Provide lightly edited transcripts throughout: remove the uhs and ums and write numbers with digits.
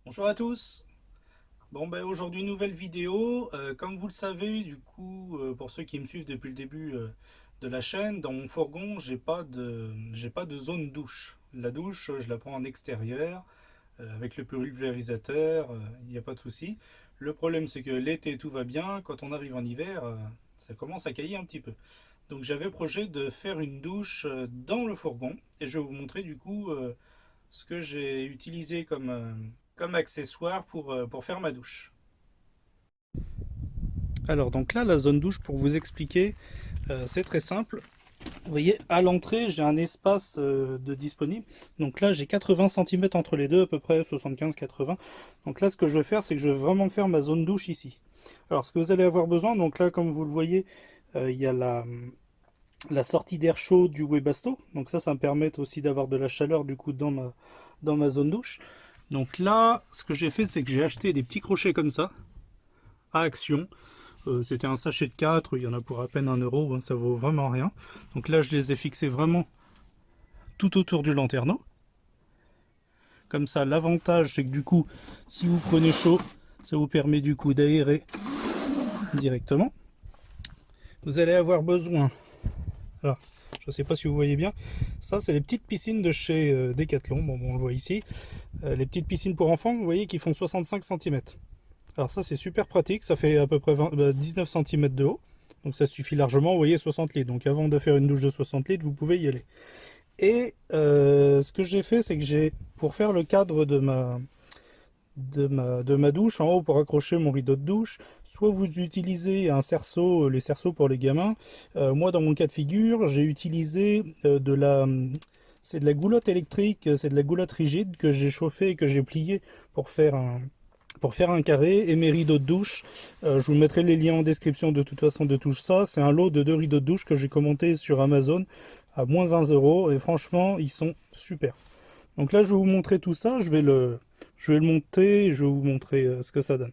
Bonjour à tous. Bon ben aujourd'hui nouvelle vidéo. Comme vous le savez, du coup, pour ceux qui me suivent depuis le début de la chaîne, dans mon fourgon, j'ai pas de zone douche. La douche, je la prends en extérieur avec le pulvérisateur, il n'y a pas de souci. Le problème c'est que l'été tout va bien, quand on arrive en hiver, ça commence à cailler un petit peu. Donc j'avais projet de faire une douche dans le fourgon et je vais vous montrer du coup ce que j'ai utilisé comme accessoire pour faire ma douche. Alors donc là, la zone douche, pour vous expliquer, c'est très simple. Vous voyez, à l'entrée, j'ai un espace de disponible. Donc là, j'ai 80 centimètres entre les deux, à peu près 75-80. Donc là, ce que je vais faire, c'est que je vais vraiment faire ma zone douche ici. Alors, ce que vous allez avoir besoin, donc là, comme vous le voyez, il y a la sortie d'air chaud du Webasto. Donc ça me permet aussi d'avoir de la chaleur du coup dans ma zone douche. Donc là, ce que j'ai fait, c'est que j'ai acheté des petits crochets comme ça, à Action. C'était un sachet de 4, il y en a pour à peine 1 euro, hein, ça vaut vraiment rien. Donc là, je les ai fixés vraiment tout autour du lanterneau. Comme ça, l'avantage, c'est que du coup, si vous prenez chaud, ça vous permet du coup d'aérer directement. Vous allez avoir besoin, alors, je ne sais pas si vous voyez bien, ça c'est les petites piscines de chez Decathlon, bon, on le voit ici. Les petites piscines pour enfants, vous voyez, qui font 65 centimètres. Alors ça c'est super pratique, ça fait à peu près 19 centimètres de haut. Donc ça suffit largement, vous voyez, 60 litres. Donc avant de faire une douche de 60 litres, vous pouvez y aller. Et ce que j'ai fait, c'est que pour faire le cadre de ma douche, en haut pour accrocher mon rideau de douche, soit vous utilisez un cerceau, les cerceaux pour les gamins. Moi, dans mon cas de figure, j'ai utilisé c'est de la goulotte électrique, c'est de la goulotte rigide que j'ai chauffée et que j'ai pliée pour faire un carré. Et mes rideaux de douche, je vous mettrai les liens en description de toute façon de tout ça. C'est un lot de 2 rideaux de douche que j'ai commandé sur Amazon à moins 20 euros et franchement ils sont super. Donc là je vais vous montrer tout ça, je vais le monter et je vais vous montrer ce que ça donne.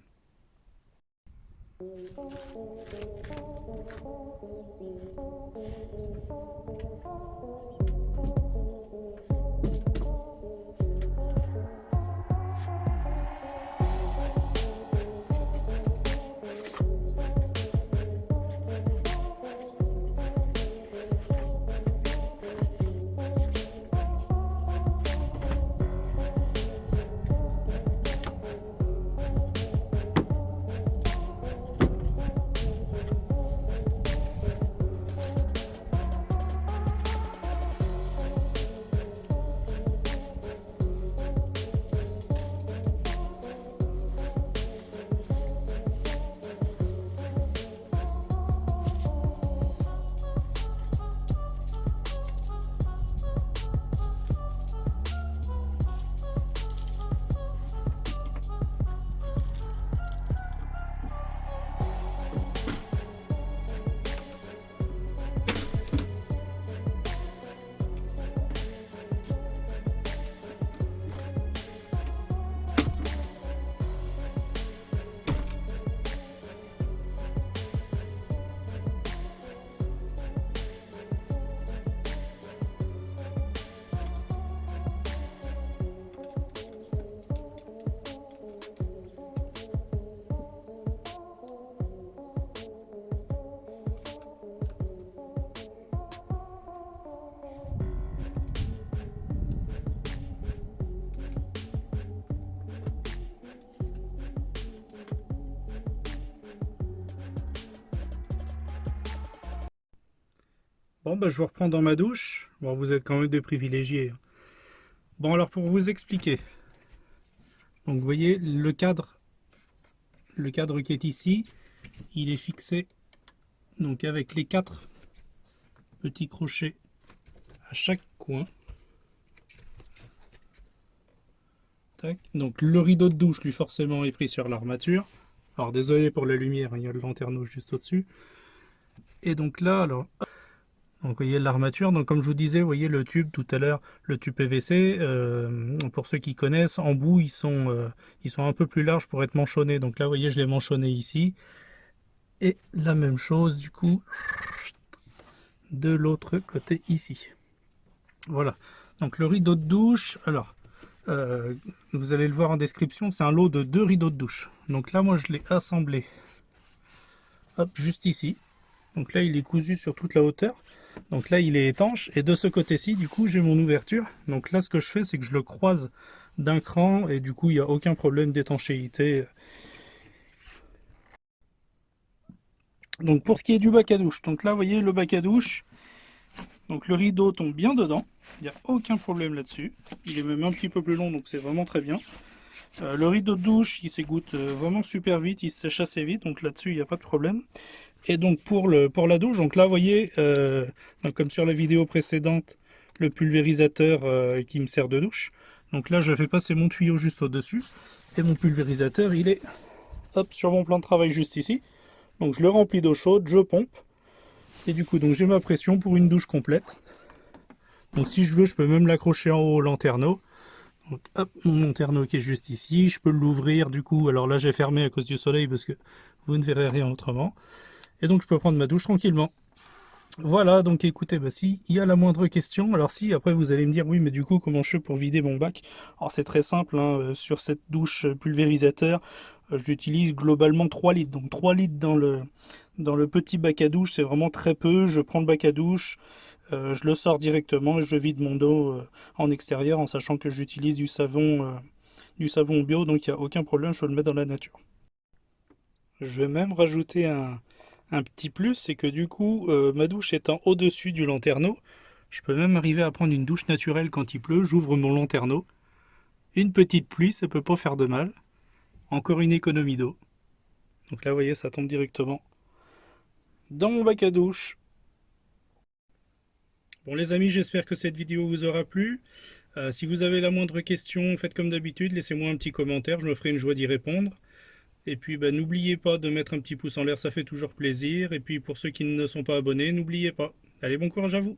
Bon bah je vous reprends dans ma douche. Bon, vous êtes quand même des privilégiés. Bon, alors pour vous expliquer, donc vous voyez le cadre qui est ici, il est fixé donc avec les 4 petits crochets à chaque coin. Tac. Donc le rideau de douche, lui, forcément, est pris sur l'armature. Alors désolé pour la lumière, hein, il y a le lanterneau juste au-dessus. Et donc là, alors, donc vous voyez l'armature. Donc comme je vous disais, vous voyez le tube tout à l'heure, le tube PVC. Pour ceux qui connaissent, en bout, ils sont un peu plus larges pour être manchonnés. Donc là, vous voyez, je l'ai manchonné ici. Et la même chose, du coup, de l'autre côté ici. Voilà. Donc le rideau de douche, alors, Euh, Vous allez le voir en description, c'est un lot de 2 rideaux de douche. Donc là, moi, je l'ai assemblé, hop, juste ici. Donc là, il est cousu sur toute la hauteur. Donc là, il est étanche. Et de ce côté-ci, du coup, j'ai mon ouverture. Donc là, ce que je fais, c'est que je le croise d'un cran. Et du coup, il n'y a aucun problème d'étanchéité. Donc pour ce qui est du bac à douche. Donc là, vous voyez, le bac à douche. Donc le rideau tombe bien dedans. Il n'y a aucun problème là-dessus. Il est même un petit peu plus long, donc c'est vraiment très bien. Le rideau de douche, il s'égoutte vraiment super vite. Il se sèche assez vite. Donc là-dessus, il n'y a pas de problème. Et donc pour la douche, donc là vous voyez, donc comme sur la vidéo précédente, le pulvérisateur qui me sert de douche. Donc là je fais passer mon tuyau juste au-dessus. Et mon pulvérisateur il est hop, sur mon plan de travail juste ici. Donc je le remplis d'eau chaude, je pompe. Et du coup donc j'ai ma pression pour une douche complète. Donc si je veux je peux même l'accrocher en haut au lanterneau. Donc hop, mon lanterneau qui est juste ici. Je peux l'ouvrir du coup. Alors là j'ai fermé à cause du soleil parce que vous ne verrez rien autrement. Et donc je peux prendre ma douche tranquillement. Voilà, donc écoutez, bah, si il y a la moindre question, alors si après vous allez me dire oui, mais du coup comment je fais pour vider mon bac? Alors c'est très simple, hein, sur cette douche pulvérisateur, j'utilise globalement 3 litres. Donc 3 litres dans le petit bac à douche, c'est vraiment très peu. Je prends le bac à douche, je le sors directement et je vide mon dos en extérieur en sachant que j'utilise du savon bio, donc il n'y a aucun problème, je peux le mettre dans la nature. Je vais même rajouter un petit plus, c'est que du coup, ma douche étant au-dessus du lanterneau, je peux même arriver à prendre une douche naturelle quand il pleut. J'ouvre mon lanterneau. Une petite pluie, ça peut pas faire de mal. Encore une économie d'eau. Donc là, vous voyez, ça tombe directement dans mon bac à douche. Bon les amis, j'espère que cette vidéo vous aura plu. Si vous avez la moindre question, faites comme d'habitude, laissez-moi un petit commentaire, je me ferai une joie d'y répondre. Et puis bah, n'oubliez pas de mettre un petit pouce en l'air, ça fait toujours plaisir. Et puis pour ceux qui ne sont pas abonnés, n'oubliez pas. Allez, bon courage à vous.